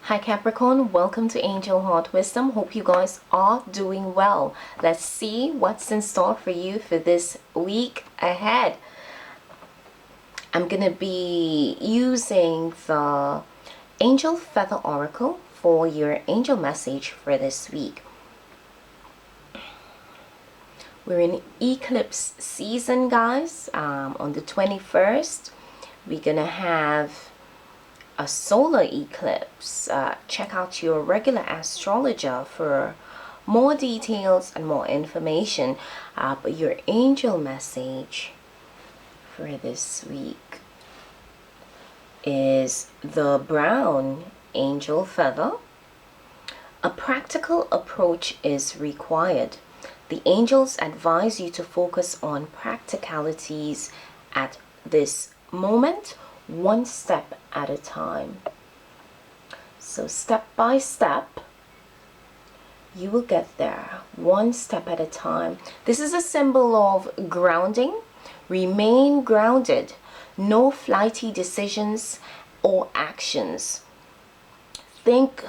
Hi Capricorn, welcome to Angel Heart Wisdom. Hope you guys are doing well. Let's see what's in store for you for this week ahead. I'm going to be using the Angel Feather Oracle for your angel message for this week. We're in eclipse season, guys. On the 21st, we're going to have a solar eclipse. Check out your regular astrologer for more details and more information. But your angel message for this week is the brown angel feather. A practical approach is required. The angels advise you to focus on practicalities at this moment, one step at a time. So step by step, you will get there, one step at a time. This is a symbol of grounding. Remain grounded. No flighty decisions or actions. Think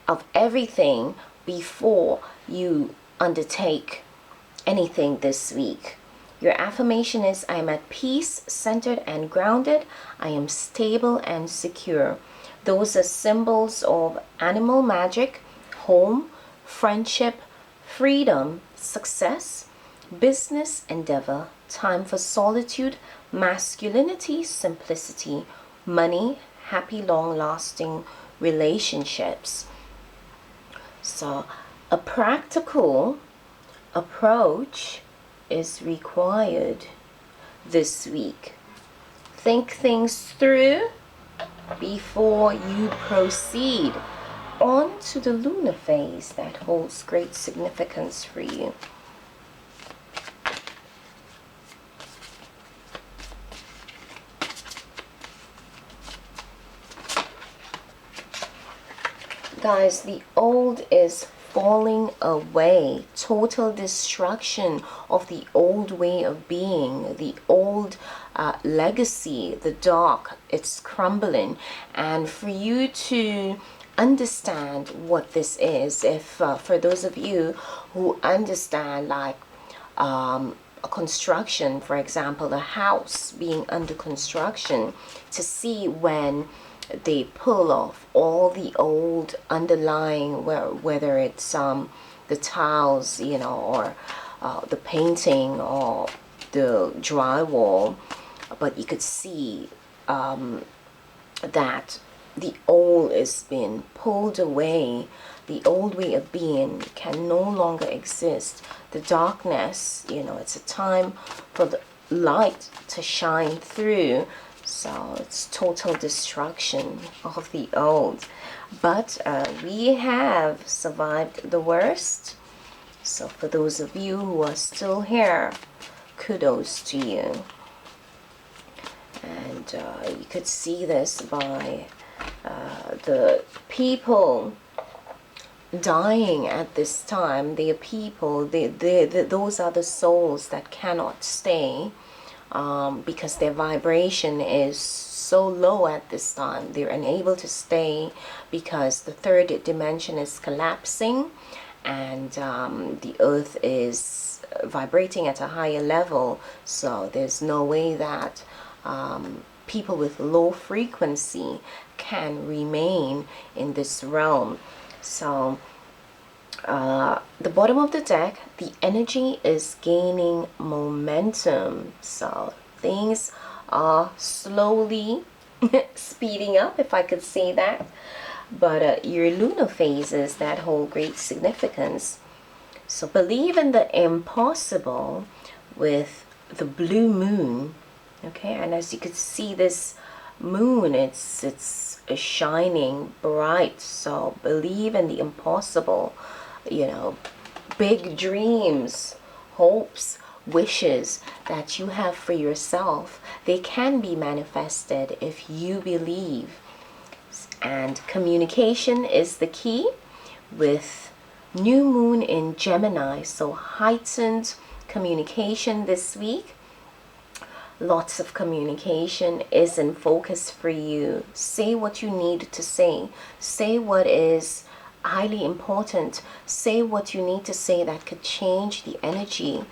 of everything before you undertake anything this week. Your affirmation is, I am at peace, centered and grounded. I am stable and secure. Those are symbols of animal magic, home, friendship, freedom, success, business endeavor, time for solitude, masculinity, simplicity, money, happy, long-lasting relationships. So a practical approach is required this week. Think things through before you proceed on to the lunar phase that holds great significance for you. Guys, the old is falling away. Total destruction of the old way of being, the old legacy, the dark, it's crumbling. And for you to understand what this is, if for those of you who understand like a construction, for example, a house being under construction, to see when they pull off all the old underlying, whether it's the tiles, you know, or the painting or the drywall, but you could see that the old is being pulled away. The old way of being can no longer exist. The darkness, you know, it's a time for the light to shine through. So it's total destruction of the old. But we have survived the worst. So for those of you who are still here, kudos to you. And you could see this by the people dying at this time. They are people, those are the souls that cannot stay. Because their vibration is so low at this time. They're unable to stay because the third dimension is collapsing, and the earth is vibrating at a higher level. So there's no way that people with low frequency can remain in this realm. So the bottom of the deck, the energy is gaining momentum. So things are slowly speeding up, if I could say that. But your lunar phases that hold great significance. So believe in the impossible with the blue moon. Okay, and as you could see, this moon, it's shining bright. So believe in the impossible. You know, big dreams, hopes, wishes that you have for yourself, they can be manifested if you believe. And communication is the key with new moon in Gemini. So heightened communication this week. lots of communication is in focus for you. Say what you need to say. Say what is highly important. Say what you need to say that could change the energy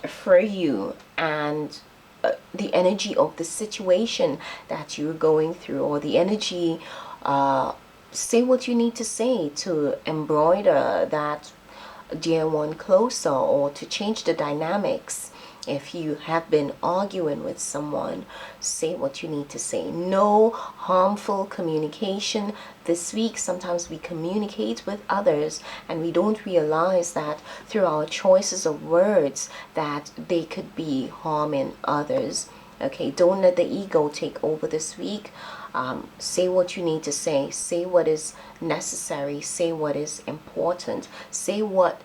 for you, and the energy of the situation that you're going through, or the energy. Say what you need to say to embroider that dear one closer, or to change the dynamics. If you have been arguing with someone, say what you need to say. No harmful communication this week. Sometimes we communicate with others and we don't realize that through our choices of words that they could be harming others. Okay, don't let the ego take over this week. Say what you need to say. Say what is necessary. Say what is important. Say what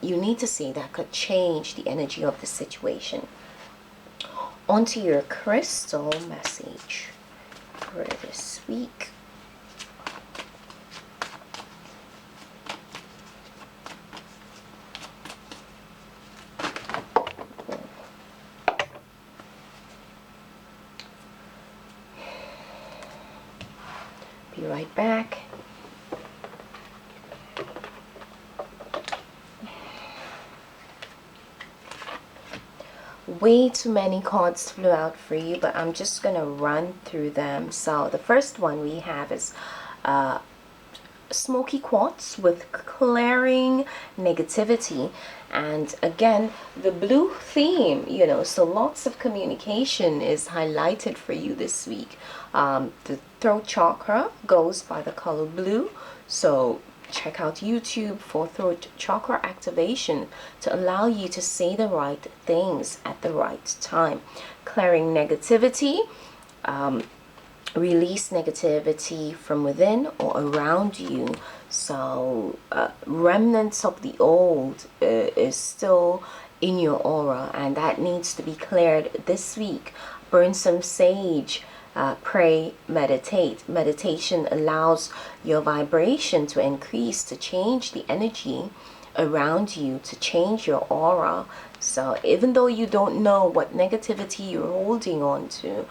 you need to say that could change the energy of the situation. Onto your crystal message for this week. Be right back. Way too many cards flew out for you, but I'm just gonna run through them. So the first one we have is smoky quartz with clearing negativity. And again, the blue theme, you know, so lots of communication is highlighted for you this week. The throat chakra goes by the color blue, so check out YouTube for throat chakra activation to allow you to say the right things at the right time. Clearing negativity, release negativity from within or around you. So remnants of the old is still in your aura, and that needs to be cleared this week. Burn some sage. Pray, meditate. Meditation allows your vibration to increase, to change the energy around you, to change your aura. So even though you don't know what negativity you're holding on to,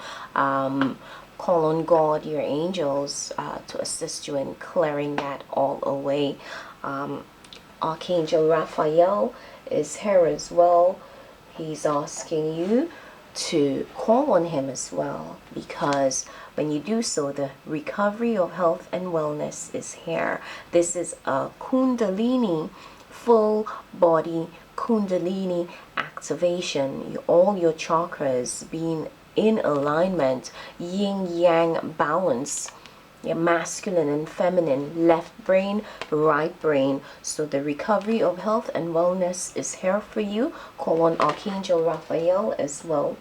call on God, your angels, to assist you in clearing that all away. Archangel Raphael is here as well. He's asking you to call on him as well, because when you do so, the recovery of health and wellness is here. This is a Kundalini, full body Kundalini activation. All your chakras being in alignment, yin yang balance, your masculine and feminine, left brain, right brain. So the recovery of health and wellness is here for you. Call on Archangel Raphael as well,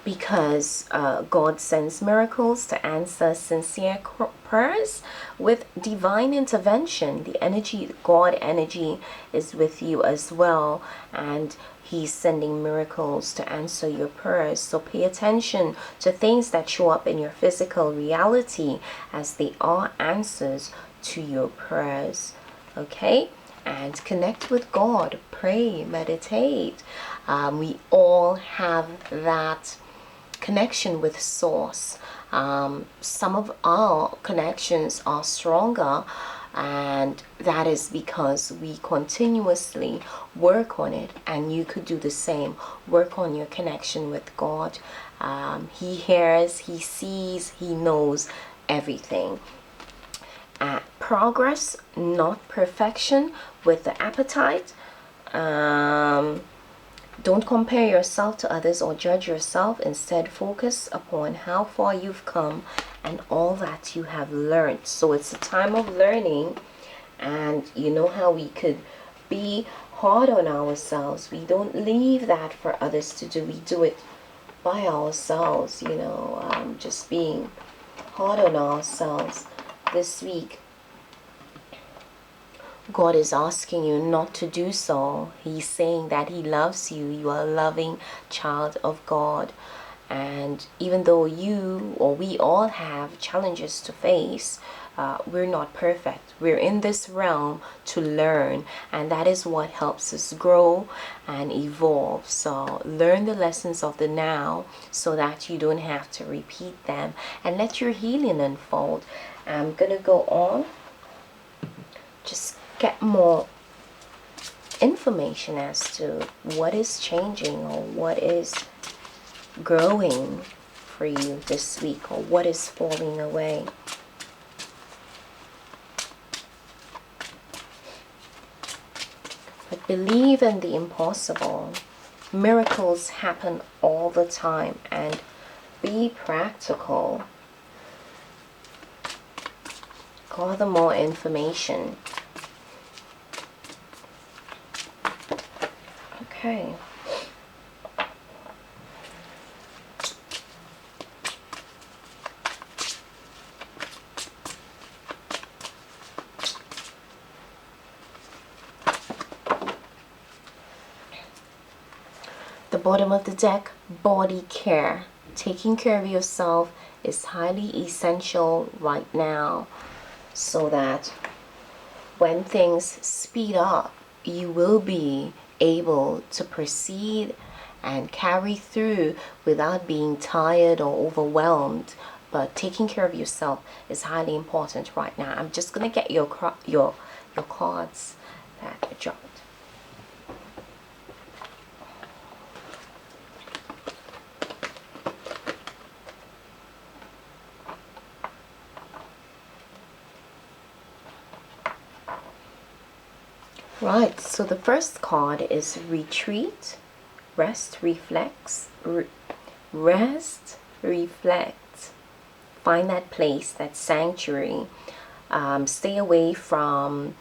because God sends miracles to answer sincere prayers with divine intervention. The energy, God energy, is with you as well, and He's sending miracles to answer your prayers. So pay attention to things that show up in your physical reality, as they are answers to your prayers. Okay? And connect with God. Pray, meditate. We all have that connection with Source. Some of our connections are stronger, and that is because we continuously work on it. And you could do the same. Work on your connection with God. He hears, He sees, He knows everything. Progress, not perfection, with the appetite. Don't compare yourself to others or judge yourself. Instead, focus upon how far you've come and all that you have learned. So it's a time of learning, and you know how we could be hard on ourselves. We don't leave that for others to do. We do it by ourselves, you know, just being hard on ourselves. This week, God is asking you not to do so. He's saying that He loves you. You are a loving child of God. And even though you or we all have challenges to face, we're not perfect. We're in this realm to learn, and that is what helps us grow and evolve. So learn the lessons of the now so that you don't have to repeat them, and let your healing unfold. I'm gonna go on, just get more information as to what is changing or what is growing for you this week, or what is falling away. But believe in the impossible. Miracles happen all the time, and be practical. Gather more information. Okay. The bottom of the deck, body care. Taking care of yourself is highly essential right now, so that when things speed up, you will be able to proceed and carry through without being tired or overwhelmed. But taking care of yourself is highly important right now. I'm just gonna get your cards that I dropped. Right, so the first card is retreat, rest, reflect. Find that place, that sanctuary. Stay away from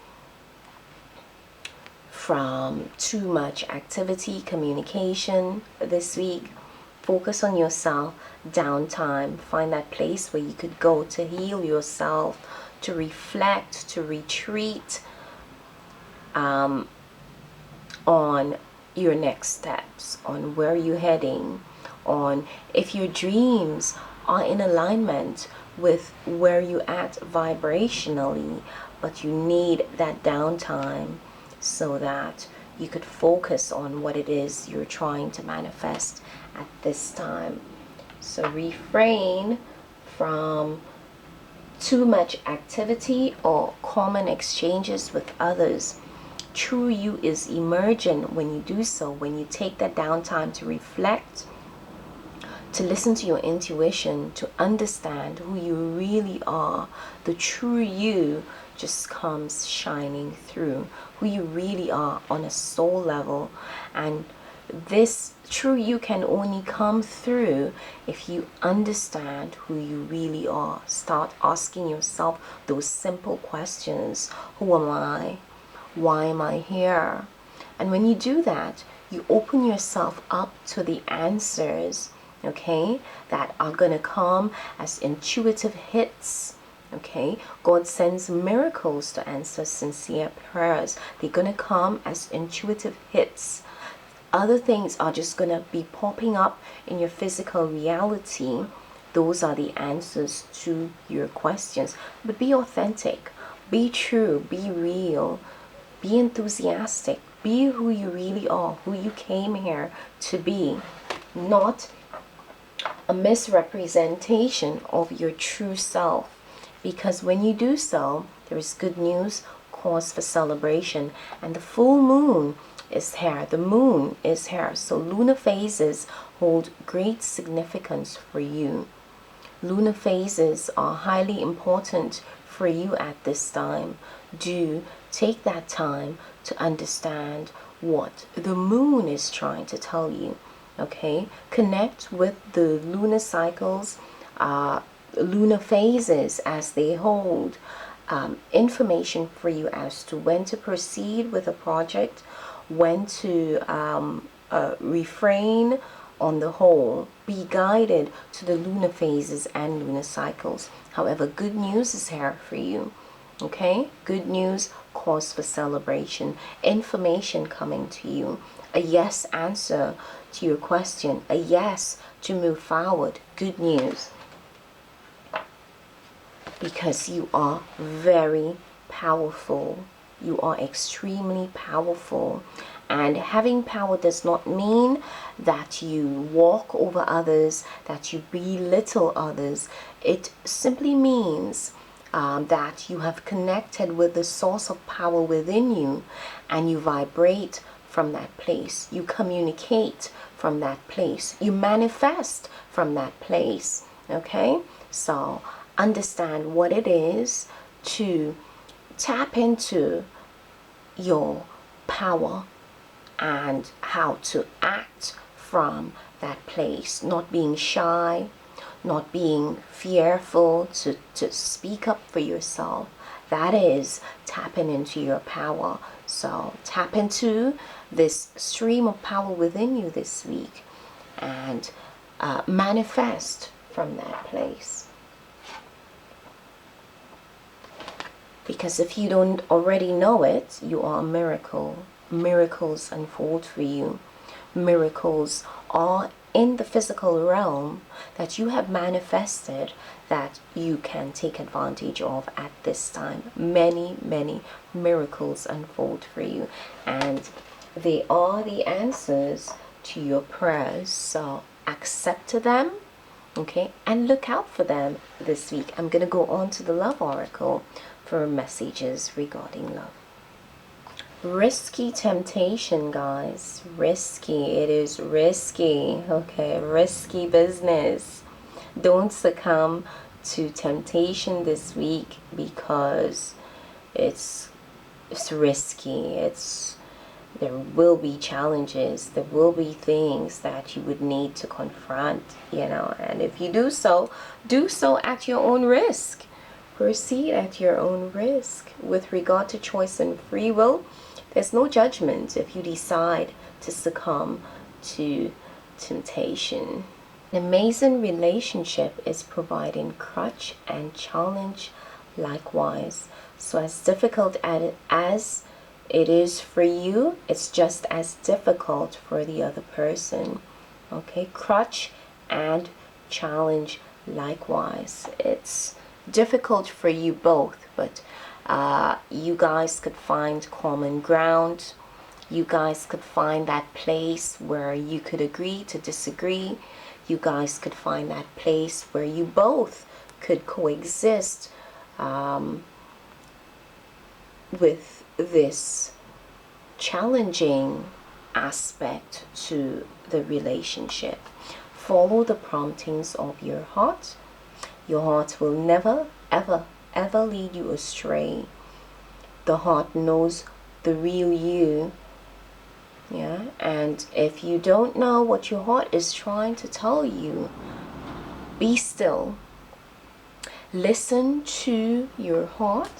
too much activity, communication this week. Focus on yourself, downtime. Find that place where you could go to heal yourself, to reflect, to retreat on your next steps, on where you're heading, on if your dreams are in alignment with where you're at vibrationally, but you need that downtime so that you could focus on what it is you're trying to manifest at this time. So refrain from too much activity or common exchanges with others. True you is emergent when you do so, when you take that downtime to reflect, to listen to your intuition, to understand who you really are. The true you just comes shining through, who you really are on a soul level. And this true you can only come through if you understand who you really are. Start asking yourself those simple questions. Who am I? Why am I here? And when you do that, you open yourself up to the answers, okay, that are going to come as intuitive hits, okay? God sends miracles to answer sincere prayers. They're going to come as intuitive hits. Other things are just going to be popping up in your physical reality. Those are the answers to your questions. But be authentic, be true, be real. Be enthusiastic. Be who you really are, who you came here to be. Not a misrepresentation of your true self. Because when you do so, there is good news, cause for celebration. And the full moon is here. The moon is here. So lunar phases hold great significance for you. Lunar phases are highly important for you at this time. Do take that time to understand what the moon is trying to tell you, okay? Connect with the lunar cycles, lunar phases, as they hold information for you as to when to proceed with a project, when to refrain on the whole. Be guided to the lunar phases and lunar cycles. However, good news is here for you. Okay, good news, cause for celebration, information coming to you, a yes answer to your question, a yes to move forward. Good news. Because you are very powerful. You are extremely powerful. And having power does not mean that you walk over others, that you belittle others. It simply means that you have connected with the source of power within you, and you vibrate from that place. You communicate from that place. You manifest from that place. Okay? So understand what it is to tap into your power and how to act from that place. Not being shy, not being fearful to speak up for yourself. That is tapping into your power. So tap into this stream of power within you this week and manifest from that place. Because if you don't already know it, you are a miracle. Miracles unfold for you. Miracles are in the physical realm that you have manifested that you can take advantage of at this time. Many, many miracles unfold for you. And they are the answers to your prayers. So accept them, okay, and look out for them this week. I'm going to go on to the love oracle for messages regarding love. Risky temptation, guys. Risky. It is risky. Okay, risky business. Don't succumb to temptation this week because it's risky. There will be challenges. There will be things that you would need to confront, and if you do so at your own risk. Proceed at your own risk. With regard to choice and free will, there's no judgment if you decide to succumb to temptation. An amazing relationship is providing crutch and challenge likewise. So as difficult as it is for you, it's just as difficult for the other person. Okay, crutch and challenge likewise. It's difficult for you both, but you guys could find common ground. You guys could find that place where you could agree to disagree. You guys could find that place where you both could coexist with this challenging aspect to the relationship. Follow the promptings of your heart. Your heart will never, ever, ever lead you astray. The heart knows the real you. Yeah, and if you don't know what your heart is trying to tell you, be still. Listen to your heart.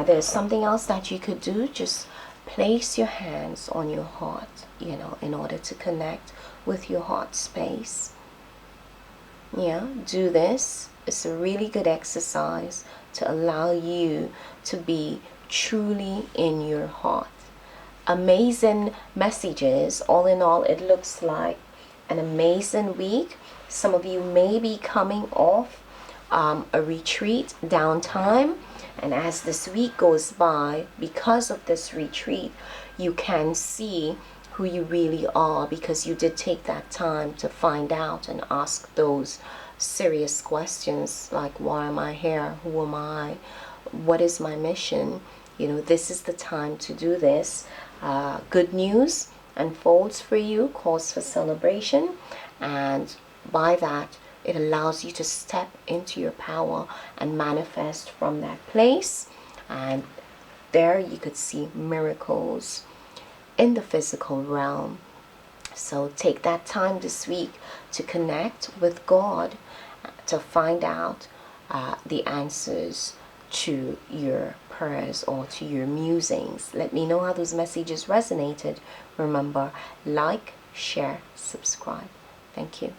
There's something else that you could do. Just place your hands on your heart, in order to connect with your heart space. Yeah, do this. It's a really good exercise to allow you to be truly in your heart. Amazing messages. All in all, it looks like an amazing week. Some of you may be coming off a retreat downtime, and as this week goes by, because of this retreat, you can see who you really are, because you did take that time to find out and ask those serious questions like, why am I here? Who am I? What is my mission? This is the time to do this. Good news unfolds for you, cause for celebration, and by that it allows you to step into your power and manifest from that place. And there you could see miracles in the physical realm. So take that time this week to connect with God, to find out the answers to your prayers or to your musings. Let me know how those messages resonated. Remember, like, share, subscribe. Thank you.